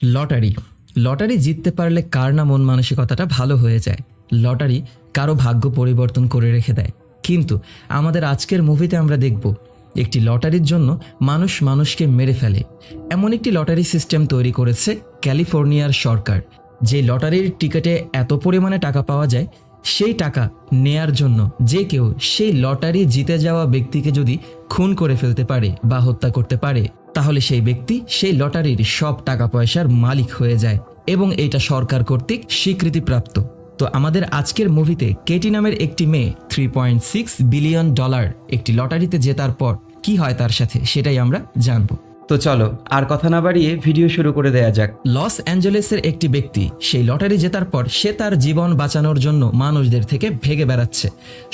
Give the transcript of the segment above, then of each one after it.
Lottery lottery জিততে পারলে কার না মন মানসিকতাটা ভালো হয়ে যায়। লটারি কারো ভাগ্য পরিবর্তন করে রেখে দেয়। কিন্তু আমাদের আজকের মুভিতে আমরা দেখব একটি লটারির জন্য মানুষ মানুষকে মেরে ফেলে। এমন একটি লটারি সিস্টেম তৈরি করেছে ক্যালিফোর্নিয়ার সরকার, যে লটারির টিকিটে এত পরিমাণে টাকা পাওয়া যায়, সেই টাকা নেয়ার জন্য যে কেউ সেই লটারি জিতে যাওয়া ব্যক্তিকে যদি খুন করে ফেলতে পারে বা হত্যা করতে পারে, তাহলে সেই ব্যক্তি সেই লটারির সব টাকা পয়সার মালিক হয়ে যায় এবং এটা সরকার কর্তৃক স্বীকৃতিপ্রাপ্ত। তো আমাদের আজকের মুভিতে কেটি নামের একটি মেয়ে $3.6 বিলিয়ন একটি লটারিতে জেতার পর কি হয় তার সাথে, সেটাই আমরা জানবো। তো চলো আর কথা না বাড়িয়ে ভিডিও শুরু করে দেয়া যাক। লস অ্যাঞ্জেলেসের একটি ব্যক্তি সেই লটারি জেতার পর সে তার জীবন বাঁচানোর জন্য মানুষদের থেকে ভেগে বেড়াচ্ছে।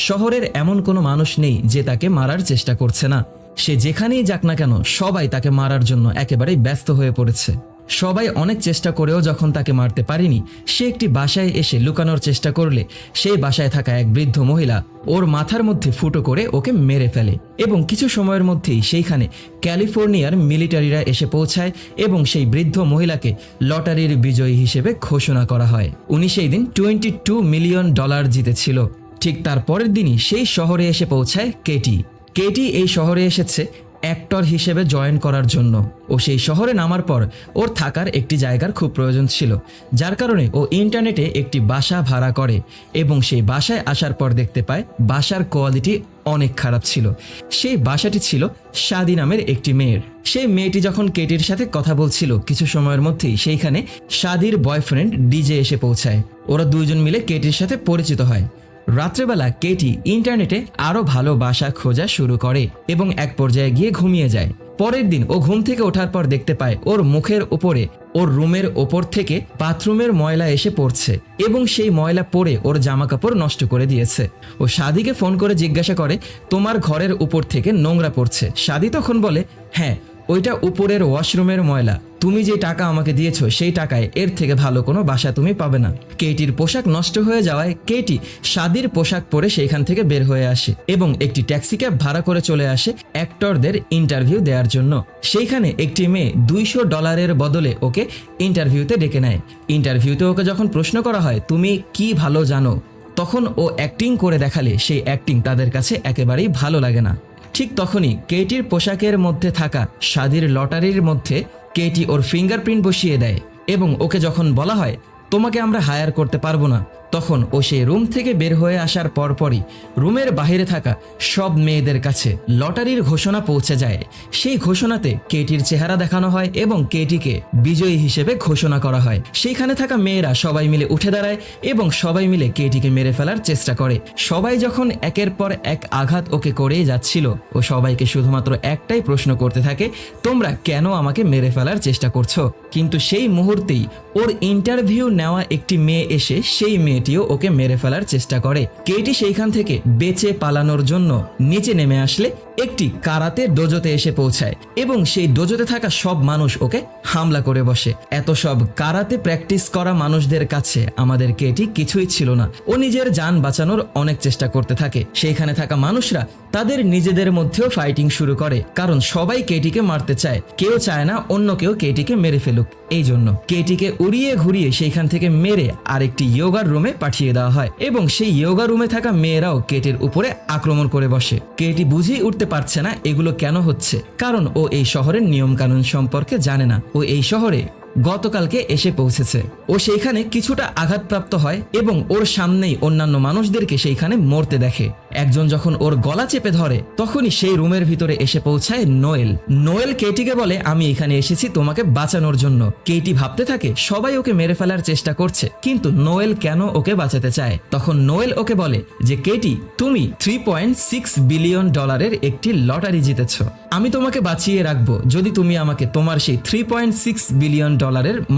শহরের এমন কোনো মানুষ নেই যে তাকে মারার চেষ্টা করছে না। সে যেখানেই যাক না কেন সবাই তাকে মারার জন্য একেবারেই ব্যস্ত হয়ে পড়েছে। সবাই অনেক চেষ্টা করেও যখন তাকে মারতে পারেনি, সে একটি বাসায় এসে লুকানোর চেষ্টা করলে সেই বাসায় থাকা এক বৃদ্ধ মহিলা ওর মাথার মধ্যে ফুটো করে ওকে মেরে ফেলে এবং কিছু সময়ের মধ্যেই সেইখানে ক্যালিফোর্নিয়ার মিলিটারিরা এসে পৌঁছায় এবং সেই বৃদ্ধ মহিলাকে লটারির বিজয়ী হিসেবে ঘোষণা করা হয়। উনি সেই দিন $22 মিলিয়ন জিতেছিল। ঠিক তার পরের দিনই সেই শহরে এসে পৌঁছায় কেটি এই শহরে এসেছে অ্যাক্টর হিসেবে জয়েন করার জন্য। ও সেই শহরে নামার পর ওর থাকার একটি জায়গার খুব প্রয়োজন ছিল, যার কারণে ও ইন্টারনেটে একটি বাসা ভাড়া করে এবং সেই বাসায় আসার পর দেখতে পায় বাসার কোয়ালিটি অনেক খারাপ ছিল। সেই বাসাটি ছিল শাদি নামের একটি মেয়ের। সেই মেয়েটি যখন কেটির সাথে কথা বলছিল, কিছু সময়ের মধ্যেই সেইখানে শাদির বয়ফ্রেন্ড ডিজে এসে পৌঁছায়। ওরা দুইজন মিলে কেটির সাথে পরিচিত হয়। রাত্রেবেলা কেটি ইন্টারনেটে আরও ভালো বাসা খোঁজা শুরু করে এবং এক পর্যায়ে গিয়ে ঘুমিয়ে যায়। পরের দিন ও ঘুম থেকে ওঠার পর দেখতে পায় ওর মুখের উপরে ওর রুমের ওপর থেকে বাথরুমের ময়লা এসে পড়ছে এবং সেই ময়লা পড়ে ওর জামা কাপড় নষ্ট করে দিয়েছে। ও শাদিকে ফোন করে জিজ্ঞাসা করে, তোমার ঘরের উপর থেকে নোংরা পড়ছে। শাদি তখন বলে, হ্যাঁ, ওইটা উপরের ওয়াশরুমের ময়লা। তুমি যে টাকা আমাকে দিয়েছো সেই টাকায় এর থেকে ভালো কোনো বাসা তুমি পাবে না। কেটির পোশাক নষ্ট হয়ে যাওয়ায় কেটি শাদির পোশাক পরে সেইখান থেকে বের হয়ে আসে এবং একটি ট্যাক্সি ক্যাব ভাড়া করে চলে আসে অ্যাক্টরদের ইন্টারভিউ দেওয়ার জন্য। সেইখানে একটি মেয়ে $200 বদলে ওকে ইন্টারভিউতে ডেকে নেয়। ইন্টারভিউতে ওকে যখন প্রশ্ন করা হয়, তুমি কি ভালো জানো, তখন ও অ্যাক্টিং করে দেখালে সেই অ্যাক্টিং তাদের কাছে একেবারেই ভালো লাগে না। ঠিক তখনই কেটির পোশাকের মধ্যে থাকা শাদির লটারির মধ্যে কেটি ওর ফিঙ্গারপ্রিন্ট বসিয়ে দেয় এবং ওকে যখন বলা হয় তোমাকে আমরা হায়ার করতে পারবো না, তখন ও সেই রুম থেকে বের হয়ে আসার পরপরই রুমের বাইরে থাকা সব মেয়েদের কাছে লটারির ঘোষণা পৌঁছে যায়। সেই ঘোষণাতে কেটির চেহারা দেখানো হয় এবং কেটিকে বিজয়ী হিসেবে ঘোষণা করা হয়। সেইখানে থাকা মেয়েরা সবাই মিলে উঠে দাঁড়ায় এবং সবাই মিলে কেটিকে মেরে ফেলার চেষ্টা করে। সবাই যখন একের পর এক আঘাত ওকে করেই যাচ্ছিল, ও সবাইকে শুধুমাত্র একটাই প্রশ্ন করতে থাকে, তোমরা কেন আমাকে মেরে ফেলার চেষ্টা করছো? কিন্তু সেই মুহূর্তেই ওর ইন্টারভিউ নেওয়া একটি মেয়ে এসে সেই মেয়েটিও ওকে মেরে ফেলার চেষ্টা করে। কেটি সেইখান থেকে বেঁচে পালানোর জন্য নিচে নেমে আসলে একটি কারাতে ডোজোতে এসে পৌঁছায় এবং সেই ডোজোতে থাকা সব মানুষ ওকে হামলা করে বসে। এত সব কারাতে প্র্যাকটিস করা মানুষদের কাছে আমাদের কেটি কিছুই ছিল না। ও নিজের জান বাঁচানোর অনেক চেষ্টা করতে থাকে। সেইখানে থাকা মানুষরা তাদের নিজেদের মধ্যেও ফাইটিং শুরু করে, কারণ সবাই কেটিকে মারতে চায়। কেউ চায় না অন্য কেউ কেটিকে মেরে ফেলুক। এই জন্য কেটিকে উড়িয়ে ঘুরিয়ে সেইখান থেকে মেরে আরেকটি ইয়োগার রুমে পাঠিয়ে দেওয়া হয় এবং সেই ইয়োগা রুমে থাকা মেয়েরাও কেটির উপরে আক্রমণ করে বসে। কেটি বুঝেই উঠতে পারছে না এগুলো কেন হচ্ছে, কারণ ও এই শহরের নিয়ম কানুন সম্পর্কে জানে না। ও এই শহরে গতকালকে এসে পৌঁছেছে। ও সেইখানে কিছুটা আঘাতপ্রাপ্ত হয় এবং ওর সামনেই অন্যান্য মানুষদেরকে সেইখানে মরতে দেখে। একজন যখন ওর গলা চেপে ধরে, তখনই সেই রুমের ভিতরে এসে পৌঁছায় নোয়েল কেটিকে বলে, আমি এখানে এসেছি তোমাকে বাঁচানোর জন্য। কেটি ভাবতে থাকে সবাই ওকে মেরে ফেলার চেষ্টা করছে, কিন্তু নোয়েল কেন ওকে বাঁচাতে চায়। তখন নোয়েল ওকে বলে যে, কেটি, তুমি $3.6 বিলিয়ন একটি লটারি জিতেছ। আমি তোমাকে বাঁচিয়ে রাখবো যদি তুমি আমাকে তোমার সেই $3.6 বিলিয়ন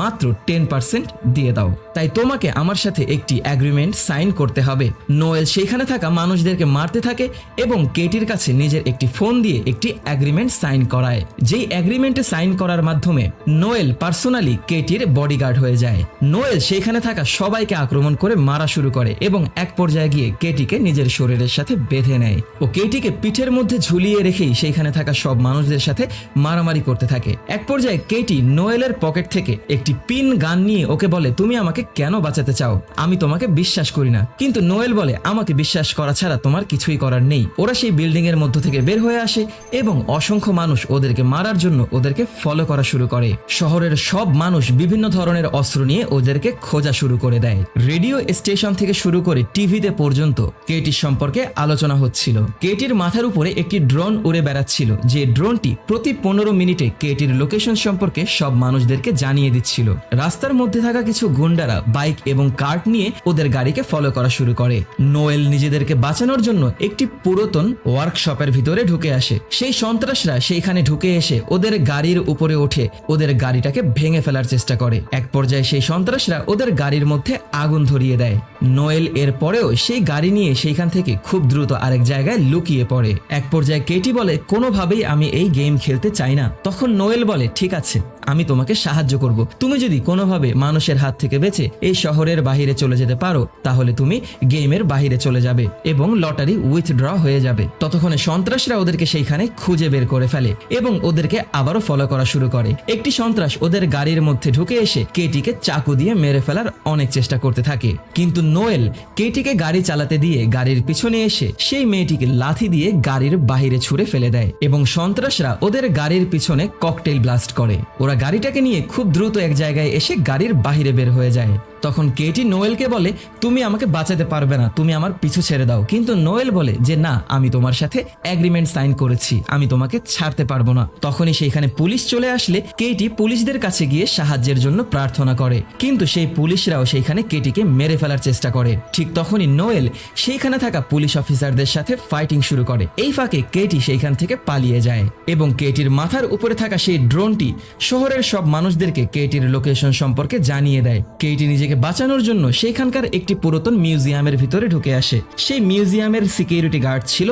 মাত্র 10% দিয়ে দাও। তাই তোমাকে আমার সাথে একটি এগ্রিমেন্ট সাইন করতে হবে। নোয়েল সেইখানে থাকা মানুষদেরকে মারতে থাকে এবং কেটির কাছে নিজের একটি ফোন দিয়ে একটি অ্যাগ্রিমেন্ট সাইন করায়। যেই অ্যাগ্রিমেন্টে সাইন করার মাধ্যমে নোয়েল পার্সোনালি কেটির বডিগার্ড হয়ে যায়। নোয়েল সেখানে থাকা সবাইকে আক্রমণ করে মারা শুরু করে এবং এক পর্যায়ে গিয়ে কেটিকে নিজের শরীরের সাথে বেঁধে নেয় ও কেটিকে পিঠের মধ্যে ঝুলিয়ে রেখেই সেইখানে থাকা সব মানুষদের সাথে মারামারি করতে থাকে। এক পর্যায়ে কেটি নোয়েলের পকেট থেকে একটি পিন গান নিয়ে ওকে বলে, তুমি আমাকে কেন বাঁচাতে চাও? আমি তোমাকে বিশ্বাস করি না। কিন্তু নোয়েল বলে, আমাকে বিশ্বাস করা ছাড়া তোমার কিছুই করার নেই। ওরা সেই বিল্ডিং এর মধ্য থেকে বের হয়ে আসে এবং অসংখ্য মানুষ ওদেরকে মারার জন্য ওদেরকে ফলো করা শুরু করে। শহরের সব মানুষ বিভিন্ন ধরনের অস্ত্র নিয়ে ওদেরকে খোঁজা শুরু করে দেয়। রেডিও স্টেশন থেকে শুরু করে টিভিতে পর্যন্ত কেটির সম্পর্কে আলোচনা হচ্ছিল। কেটির মাথার উপরে একটি ড্রোন উড়ে বেড়াচ্ছিল, যে ড্রোনটি প্রতি 15 মিনিটে কেটির লোকেশন সম্পর্কে সব মানুষদেরকে জানিয়ে দিচ্ছিল। রাস্তার মধ্যে থাকা কিছু গুন্ডারা বাইক এবং কার্ট নিয়ে ওদের গাড়িকে ফলো করা শুরু করে। নোয়েল নিজেদেরকে বাঁচানোর জন্য একটি পুরাতন ওয়ার্কশপের ভিতরে ঢুকে আসে। সেই সন্ত্রাসরা সেইখানে ঢুকে এসে ওদের গাড়ির উপরে ওঠে ওদের গাড়িটাকে ভেঙে ফেলার চেষ্টা করে। এক পর্যায়ে সেই সন্ত্রাসরা ওদের গাড়ির মধ্যে আগুন ধরিয়ে দেয়। নোয়েল এর পরেও সেই গাড়ি নিয়ে সেইখান থেকে খুব দ্রুত আরেক জায়গায় লুকিয়ে পড়ে। এক পর্যায়ে কেটি বলে, কোনোভাবেই আমি এই গেম খেলতে চাই না। তখন নোয়েল বলে, ঠিক আছে, আমি তোমাকে সাহায্য করব। তুমি যদি কোনোভাবে মানুষের হাত থেকে বেঁচে এই শহরের বাহিরে চলে যেতে পারো তাহলে তুমি গেমের বাহিরে চলে যাবে এবং লটারি উইথড্র হয়ে যাবে। ততক্ষণে সন্ত্রাসরা ওদেরকে সেইখানে খুঁজে বের করে ফেলে এবং ওদেরকে আবারও ফলো করা শুরু করে। একটি সন্ত্রাস ওদের গাড়ির মধ্যে ঢুকে এসে কেটিকে চাকু দিয়ে মেরে ফেলার অনেক চেষ্টা করতে থাকে, কিন্তু নোয়েল কেটিকে গাড়ি চালাতে দিয়ে গাড়ির পিছনে এসে সেই মেয়েটিকে লাথি দিয়ে গাড়ির বাহিরে ছুঁড়ে ফেলে দেয় এবং সন্ত্রাসরা ওদের গাড়ির পিছনে ককটেল ব্লাস্ট করে। ওরা গাড়িটাকে নিয়ে খুব দ্রুত এক জায়গায় এসে গাড়ির বাহিরে বের হয়ে যায়। তখন কেটি নোয়েলকে বলে, তুমি আমাকে বাঁচাতে পারবে না, তুমি আমার পিছু ছেড়ে দাও। কিন্তু নোয়েল বলে যে না, আমি তোমার সাথে এগ্রিমেন্ট সাইন করেছি, আমি তোমাকে ছাড়তে পারবো না। তখনই সেইখানে পুলিশ চলে আসলে কেটি পুলিশদের কাছে গিয়ে সাহায্যের জন্য প্রার্থনা করে, কিন্তু সেই পুলিশরাও সেইখানে কেটিকে মেরে ফেলার চেষ্টা করে। ঠিক তখনই নোয়েল সেইখানে থাকা পুলিশ অফিসারদের সাথে ফাইটিং শুরু করে। এই ফাঁকে কেটি সেইখান থেকে পালিয়ে যায় এবং কেটির মাথার উপরে থাকা সেই ড্রোনটি শহরের সব মানুষদেরকে কেটির লোকেশন সম্পর্কে জানিয়ে দেয়। কেটি নিজেকে বাঁচানোর জন্য সেখানকার একটি পুরাতন মিউজিয়ামের ভিতরে ঢুকে আসে। সেই মিউজিয়ামের সিকিউরিটি গার্ড ছিল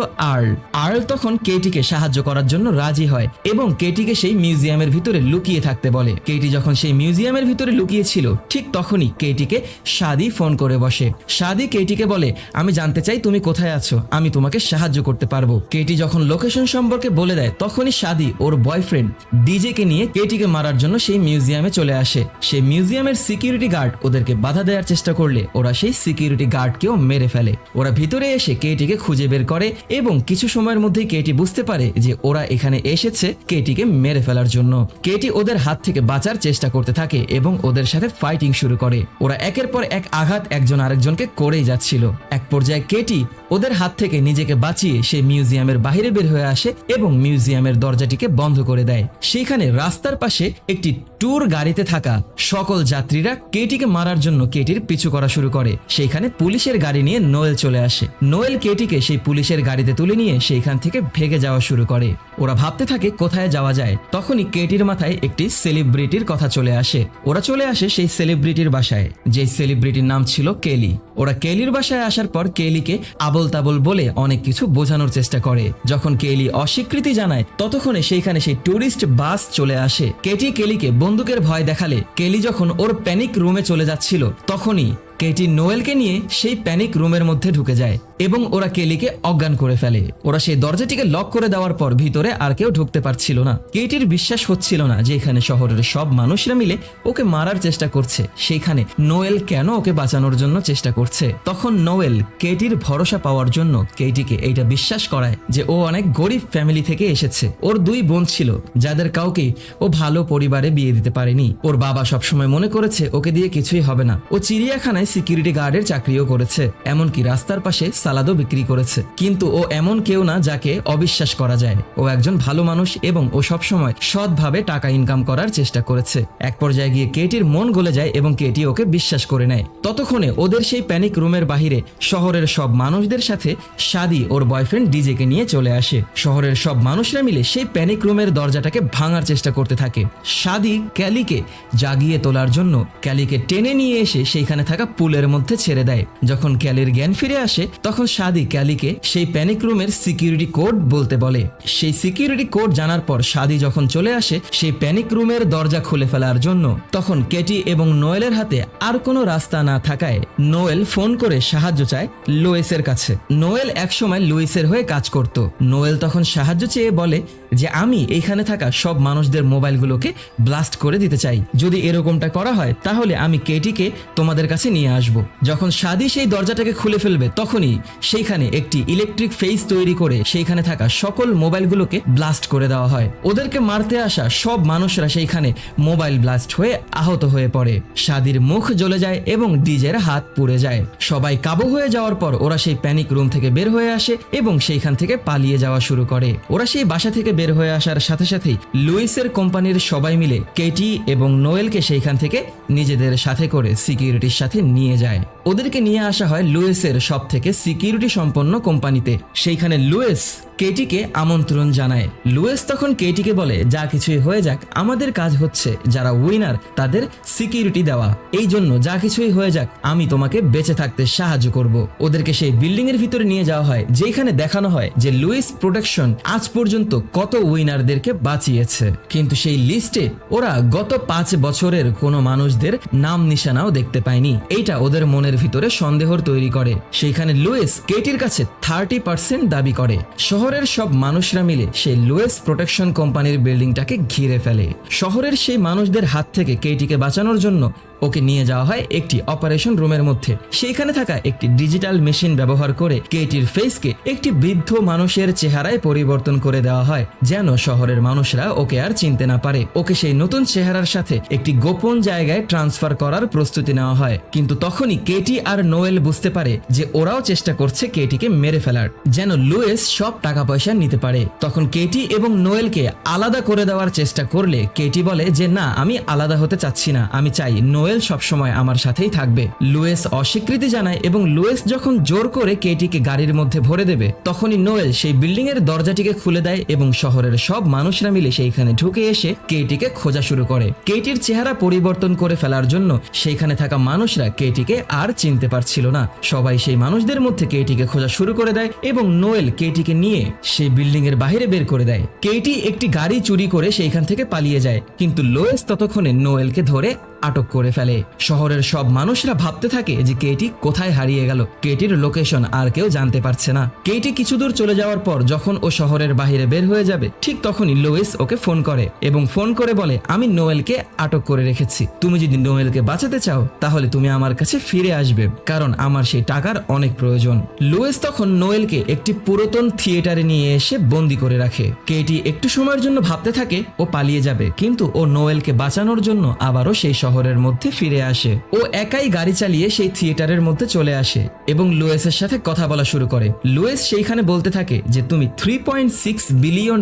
আর্ল তখন কেটিকে সাহায্য করার জন্য রাজি হয় এবং কেটিকে সেই মিউজিয়ামের ভিতরে লুকিয়ে থাকতে বলে। কেটি যখন সেই মিউজিয়ামের ভিতরে লুকিয়ে ছিল ঠিক তখনই কেটিকে শাদি ফোন করে বসে। শাদি কেটিকে বলে, আমি জানতে চাই তুমি কোথায় আছো, আমি তোমাকে সাহায্য করতে পারবো। কেটি যখন লোকেশন সম্পর্কে বলে দেয় তখনই শাদি ওর বয়ফ্রেন্ড ডিজেকে নিয়ে কেটিকে মারার জন্য সেই মিউজিয়ামে চলে আসে। সেই মিউজিয়ামের সিকিউরিটি গার্ড ওদেরকে বাধা দেওয়ার চেষ্টা করলে ওরা সেই সিকিউরিটি গার্ডকেও মেরে ফেলে। ওরা ভিতরে এসে কেটিকে খুঁজে বের করে এবং কিছু সময়ের মধ্যেই কেটি বুঝতে পারে যে ওরা এখানে এসেছে কেটিকে মেরে ফেলার জন্য। কেটি ওদের হাত থেকে বাঁচার চেষ্টা করতে থাকে এবং ওদের সাথে ফাইটিং শুরু করে। ওরা একের পর এক আঘাত একজন আরেকজনকে করেই যাচ্ছিল। এক পর্যায়ে কেটি ওদের হাত থেকে নিজেকে বাঁচিয়ে সেই মিউজিয়ামের বাইরে বের হয়ে আসে এবং মিউজিয়ামের দরজাটিকে বন্ধ করে দেয়। সেখানে রাস্তার পাশে একটি ট্যুর গাড়িতে থাকা সকল যাত্রীরা কেটিকে মারার জন্য কেটির পিছু করা শুরু করে। সেইখানে পুলিশের গাড়ি নিয়ে নোয়েল চলে আসে। নোয়েল কেটিকে সেই পুলিশের গাড়িতে তুলে নিয়ে সেইখান থেকে ভেগে যাওয়া শুরু করে। ওরা ভাবতে থাকে কোথায় যাওয়া যায়। তখনই কেটির মাথায় একটি সেলিব্রিটির কথা চলে আসে। ওরা চলে আসে সেই সেলিব্রিটির বাসায়, যে সেলিব্রিটির নাম ছিল কেলি। ওরা কেলির বাসায় আসার পর কেলিকে আবল তাবল বলে অনেক কিছু বোঝানোর চেষ্টা করে। যখন কেলি অস্বীকৃতি জানায় ততক্ষণে সেইখানে সেই টুরিস্ট বাস চলে আসে। কেটি কেলিকে বন্দুকের ভয় দেখালে কেলি যখন ওর প্যানিক রুমে চলে যাচ্ছিল তখনই কেটি নোয়েলকে নিয়ে সেই প্যানিক রুমের মধ্যে ঢুকে যায় এবং ওরা কেলিকে অজ্ঞান করে ফেলে। ওরা সেই দরজাটিকে লক করে দেওয়ার পর ভিতরে আর কেউ ঢুকতে পারছিল না। কেটির বিশ্বাস হচ্ছিল না যে এখানে শহরের সব মানুষরা মিলে ওকে মারার চেষ্টা করছে, সেখানে নোয়েল কেন ওকে বাঁচানোর জন্য চেষ্টা করছে। তখন নোয়েল কেটির ভরসা পাওয়ার জন্য কেটিকে এইটা বিশ্বাস করায় যে ও অনেক গরিব ফ্যামিলি থেকে এসেছে। ওর 2 বোন ছিল যাদের কাউকে ও ভালো পরিবারে বিয়ে দিতে পারেনি। ওর বাবা সবসময় মনে করেছে ওকে দিয়ে কিছুই হবে না। ও চিড়িয়াখানায় সিকিউরিটি গার্ডের চাকরিও করেছে, এমনকি রাস্তার পাশে সালাদও বিক্রি করেছে। কিন্তু ও এমন কেউ না যাকে অবিশ্বাস করা যায়। ও একজন ভালো মানুষ এবং ও সবসময় সৎভাবে টাকা ইনকাম করার চেষ্টা করেছে। এক পর্যায়ে গিয়ে কেটির মন গলে যায় এবং কেটি ওকে বিশ্বাস করে নেয়। ততক্ষণে ওদের সেই প্যানিক রুমের বাহিরে শহরের সব মানুষদের সাথে শাদি ওর বয়ফ্রেন্ড ডিজেকে নিয়ে চলে আসে। শহরের সব মানুষরা মিলে সেই প্যানিক রুমের দরজাটাকে ভাঙার চেষ্টা করতে থাকে। শাদি ক্যালিকে জাগিয়ে তোলার জন্য ক্যালিকে টেনে নিয়ে এসে সেইখানে থাকা পুলের মধ্যে ছেড়ে দেয়। যখন ক্যালির জ্ঞান ফিরে আসে তখন সাদি ক্যালিকে সেই প্যানিক রুমের সিকিউরিটি কোড বলতে বলে। সেই সিকিউরিটি কোড জানার পর সাদি যখন চলে আসে সেই প্যানিক রুমের দরজা খুলে ফেলার জন্য, তখন কেটি এবং নোয়েলের হাতে আর কোনো রাস্তা না থাকায় নোয়েল ফোন করে সাহায্য চায় লুইসের কাছে। নোয়েল একসময় লুইসের হয়ে কাজ করত। নোয়েল তখন সাহায্য চেয়ে বলে যে আমি এইখানে থাকা সব মানুষদের মোবাইলগুলোকে ব্লাস্ট করে দিতে চাই। যদি এরকমটা করা হয় তাহলে আমি কেটিকে তোমাদের কাছে নিয়ে আসব। যখন সাদি সেই দরজাটাকে খুলে ফেলবে তখনই সেইখানে একটি ইলেকট্রিক ফেস তৈরি করে সেইখানে থাকা সকল মোবাইলগুলোকে ব্লাস্ট করে দেওয়া হয়। ওদেরকে মারতে আসা সব মানুষরা সেইখানে মোবাইল ব্লাস্ট হয়ে আহত হয়ে পড়ে। সাদির মুখ জ্বলে যায় এবং ডিজের হাত পুড়ে যায়। সবাই কাবু হয়ে যাওয়ার পর ওরা সেই প্যানিক রুম থেকে বের হয়ে আসে এবং সেইখান থেকে পালিয়ে যাওয়া শুরু করে। ওরা সেই বাসা থেকে বের হয়ে আসার সাথে সাথেই লুইসের কোম্পানির সবাই মিলে কেটি এবং নোয়েলকে সেইখান থেকে নিজেদের সাথে করে সিকিউরিটির সাথে নিয়ে যায়। ওদেরকে নিয়ে আসা হয় লুইসের সব থেকে সিকিউরিটি সম্পন্ন কোম্পানিতে। সেইখানে লুইস কেটিকে আমন্ত্রণ জানায়। লুইস তখন কেটিকে বলে যা কিছুই হয়ে যাক আমাদের কাজ হচ্ছে যারা উইনার তাদের সিকিউরিটি দেওয়া, এই জন্য যা কিছুই হয়ে যাক আমি তোমাকে বেঁচে থাকতে সাহায্য করব। ওদেরকে সেই বিল্ডিং এর ভিতরে নিয়ে যাওয়া হয় যেখানে দেখানো হয় যে লুইস প্রোডাকশন আজ পর্যন্ত কত উইনারদেরকে বাঁচিয়েছে, কিন্তু সেই লিস্টে ওরা গত 5 বছরের কোনো মানুষদের নাম নিশানাও দেখতে পায়নি। এইটা ওদের মনের ভিতরে সন্দেহর তৈরি করে। সেইখানে লুইস কেটির কাছে 30% দাবি করে। শহরের সব মানুষরা মিলে সেই লুইস প্রোটেকশন কোম্পানির বিল্ডিংটাকে ঘিরে ফেলে। শহরের সেই মানুষদের হাত থেকে কেটিকে বাঁচানোর জন্য ওকে নিয়ে যাওয়া হয় একটি অপারেশন রুমের মধ্যে। সেইখানে থাকা একটি ডিজিটাল মেশিন ব্যবহার করে কেটির ফেসকে একটি বৃদ্ধ মানুষের চেহারায় পরিবর্তন করে দেওয়া হয় যেন শহরের মানুষরা ওকে আর চিনতে না পারে। ওকে সেই নতুন চেহারার সাথে একটি গোপন জায়গায় ট্রান্সফার করার প্রস্তুতি নেওয়া হয়। কিন্তু তখনই কেটি আর নোয়েল বুঝতে পারে যে ওরাও চেষ্টা করছে কেটিকে মেরে ফেলার, যেন লুইস সব টাকা পয়সা নিতে পারে। তখন কেটি এবং নোয়েলকে আলাদা করে দেওয়ার চেষ্টা করলে কেটি বলে যে না, আমি আলাদা হতে চাচ্ছি না, আমি চাই নোয়েল সবসময় আমার সাথেই থাকবে। লুইস অস্বীকৃতি জানায় এবং লুইস যখন জোর করে কেটিকে গাড়ির মধ্যে ভরে দেবে তখনই নোয়েল সেই বিল্ডিং এর দরজাটিকে খুলে দেয় এবং শহরের সব মানুষরা মিলে সেইখানে ঢুকে এসে কেটিকে খোঁজা শুরু করে। কেটির চেহারা পরিবর্তন করে ফেলার জন্য সেইখানে থাকা মানুষরা কেটিকে আর চিনতে পারছিল না। সবাই সেই মানুষদের মধ্যে কেটিকে খোঁজা শুরু করে দেয় এবং নোয়েল কেটিকে নিয়ে সেই বিল্ডিং এর বাইরে বের করে দেয়। কেটি একটি গাড়ি চুরি করে সেইখান থেকে পালিয়ে যায়, কিন্তু লুইস ততক্ষণে নোয়েলকে ধরে আটক করে ফেলে। শহরের সব মানুষরা ভাবতে থাকে যে কেটি কোথায় হারিয়ে গেল। কেটির লোকেশন আর কেউ জানতে পারছে না। কেটি কিছু দূর চলে যাওয়ার পর যখন ও শহরের বাইরে বের হয়ে যাবে ঠিক তখনই লুইস ওকে ফোন করে এবং ফোন করে বলে আমি নোয়েলকে আটক করে রেখেছি, তুমি যদি নোয়েলকে বাঁচাতে চাও তাহলে তুমি আমার কাছে ফিরে আসবে, কারণ আমার সেই টাকার অনেক প্রয়োজন। লুইস তখন নোয়েলকে একটি পুরাতন থিয়েটারে নিয়ে এসে বন্দি করে রাখে। কেটি একটু সময়ের জন্য ভাবতে থাকে ও পালিয়ে যাবে, কিন্তু ও নোয়েলকে বাঁচানোর জন্য আবারও সেই শহরের মধ্যে ফিরে আসে। ও একাই গাড়ি চালিয়ে সেই থিয়েটারের মধ্যে চলে আসে এবং লুইসের সাথে কথা বলা শুরু করে। লুইস সেইখানে বলতে থাকে যে তুমি $3.6 বিলিয়ন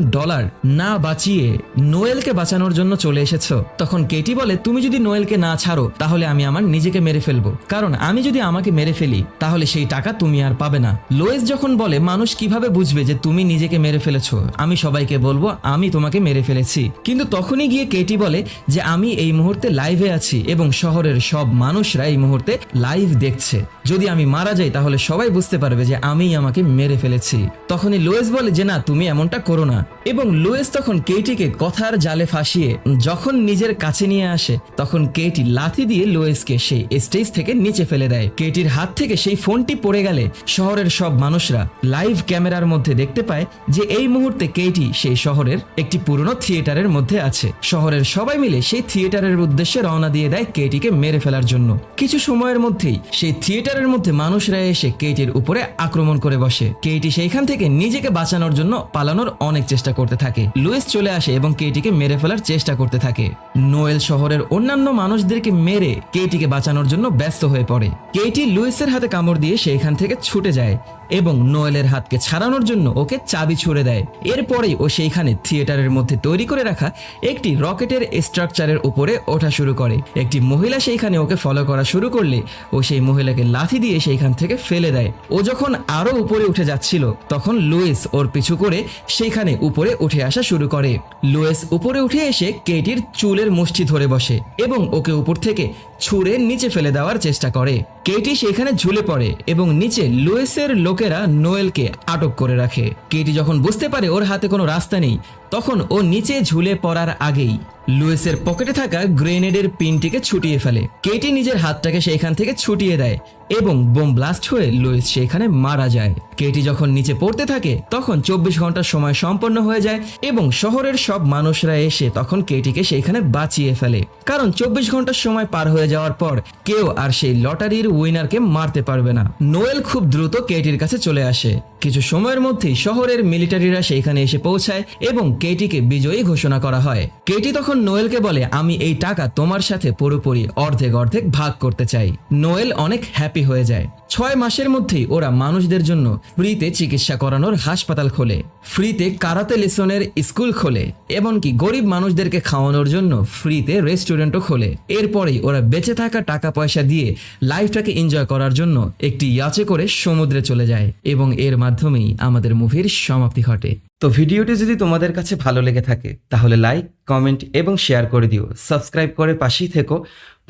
না বাঁচিয়ে নোয়েলকে বাঁচানোর জন্য চলে এসেছো। তখন কেটি বলে তুমি যদি নোয়েলকে না ছাড়ো তাহলে আমি আমার নিজেকে মেরে ফেলবো, কারণ আমি যদি আমাকে মেরে ফেলি তাহলে সেই টাকা তুমি আর পাবে না। লুইস যখন বলে মানুষ কিভাবে বুঝবে যে তুমি নিজেকে মেরে ফেলেছো, আমি সবাইকে বলবো আমি তোমাকে মেরে ফেলেছি। কিন্তু তখনই গিয়ে কেটি বলে যে আমি এই মুহূর্তে লাইভে আছি এবং শহরের সব মানুষরা এই মুহূর্তে লাইভ দেখছে, যদি আমি মারা যাই তাহলে সবাই বুঝতে পারবে যে আমি আমাকে মেরে ফেলেছি। তখনই লুইস বলে যে না, তুমি এমনটা করো না। এবং লুইস তখন কেটিকে কথার জালে ফাঁসিয়ে যখন নিজের কাছে নিয়ে আসে তখন কেটি লাথি দিয়ে লুইসকে সেই স্টেজ থেকে নিচে ফেলে দেয়। কেটির হাত থেকে সেই ফোনটি পড়ে গেলে শহরের সব মানুষরা লাইভ ক্যামেরার মধ্যে দেখতে পায় যে এই মুহূর্তে কেটি সেই শহরের একটি পুরনো থিয়েটারের মধ্যে আছে। শহরের সবাই মিলে সেই থিয়েটারের উদ্দেশ্যে রওনা দিয়ে দেয় কেটিকে মেরে ফেলার জন্য। কিছু সময়ের মধ্যেই সেই থিয়েটারের মধ্যে মানুষরা এসে কেটির উপরে আক্রমণ করে বসে। কেটি সেইখান থেকে নিজেকে বাঁচানোর জন্য পালানোর অনেক চেষ্টা করতে থাকে। লুইস চলে আসে এবং কেটিকে মেরে ফেলার চেষ্টা করতে থাকে। নোয়েল শহরের অন্যান্য মানুষদেরকে মেরে কেটিকে বাঁচানোর জন্য ব্যস্ত হয়ে পড়ে। কেটি লুইসের হাতে কামড় দিয়ে সেইখান থেকে ছুটে যায় এবং নোয়েলের হাতকে ছাড়ানোর জন্য ওকে চাবি ছুড়ে দেয়। এরপরেই ও সেইখানে থিয়েটারের মধ্যে তৈরি করে রাখা একটি রকেটের স্ট্রাকচারের উপরে ওঠা শুরু করে। একটি মহিলা সেইখানে ওকে ফলো করা শুরু করলে ও সেই মহিলাকে লাথি দিয়ে সেইখান থেকে ফেলে দেয়। ও যখন আরো উপরে উঠে যাচ্ছিল তখন লুইস ওর পিছু করে সেইখানে উপরে উঠে আসা শুরু করে। লুইস উপরে উঠে এসে কেটির চুলের মুষ্টি ধরে বসে এবং ওকে উপর থেকে ছুঁড়ে নিচে ফেলে দেওয়ার চেষ্টা করে। কেটি সেখানে ঝুলে পড়ে এবং নিচে লুইসের লোকেরা নোয়েলকে আটক করে রাখে। কেটি যখন বুঝতে পারে ওর হাতে কোনো রাস্তা নেই তখন ও নিচে ঝুলে পড়ার আগেই লুইসের পকেটে থাকা গ্রেনেডের পিনটিকে ছুটিয়ে ফেলে। কেটি নিজের হাতটাকে সেইখান থেকে ছুটিয়ে দেয় এবং বোম ব্লাস্ট হয়ে লুইস সেখানে মারা যায়। কেটি যখন নিচে পড়তে থাকে তখন 24 ঘন্টার সময় সম্পন্ন হয়ে যায় এবং শহরের সব মানুষরা এসে তখন কেটিকে সেইখানে বাঁচিয়ে ফেলে, কারণ 24 ঘন্টার সময় পার হয়ে যাওয়ার পর কেউ আর সেই লটারির উইনারকে মারতে পারবে না। নোয়েল খুব দ্রুত কেটির কাছে চলে আসে। কিছু সময়ের মধ্যেই শহরের মিলিটারিরা সেইখানে এসে পৌঁছায় এবং কেটিকে বিজয়ী ঘোষণা করা হয়। কেটি তখন নোয়েলকে বলে, আমি এই টাকা তোমার সাথে পুরোপুরি অর্ধেক অর্ধেক ভাগ করতে চাই। নোয়েল অনেক হ্যাপি হয়ে যায়। 6 মাসের মধ্যেই ওরা মানুষদের জন্য ফ্রিতে চিকিৎসা করানোর হাসপাতাল খোলে, ফ্রিতে কারাতে লেসনের স্কুল খোলে, এমনকি গরিব মানুষদেরকে খাওয়ানোর জন্য ফ্রিতে রেস্টুরেন্টও খোলে। এরপরেই ওরা বেঁচে থাকা টাকা পয়সা দিয়ে লাইফটাকে এনজয় করার জন্য একটি ইয়াচে করে সমুদ্রে চলে যায় এবং এর মাধ্যমেই আমাদের মুভির সমাপ্তি ঘটে। তো ভিডিওটি যদি তোমাদের কাছে ভালো লেগে থাকে তাহলে লাইক, কমেন্ট এবং শেয়ার করে দিও। সাবস্ক্রাইব করে পাশেই থেকো।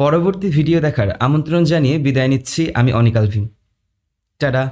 পরবর্তী ভিডিও দেখার আমন্ত্রণ জানিয়ে বিদায় নিচ্ছি আমি অনিক আলভিন। টাটা।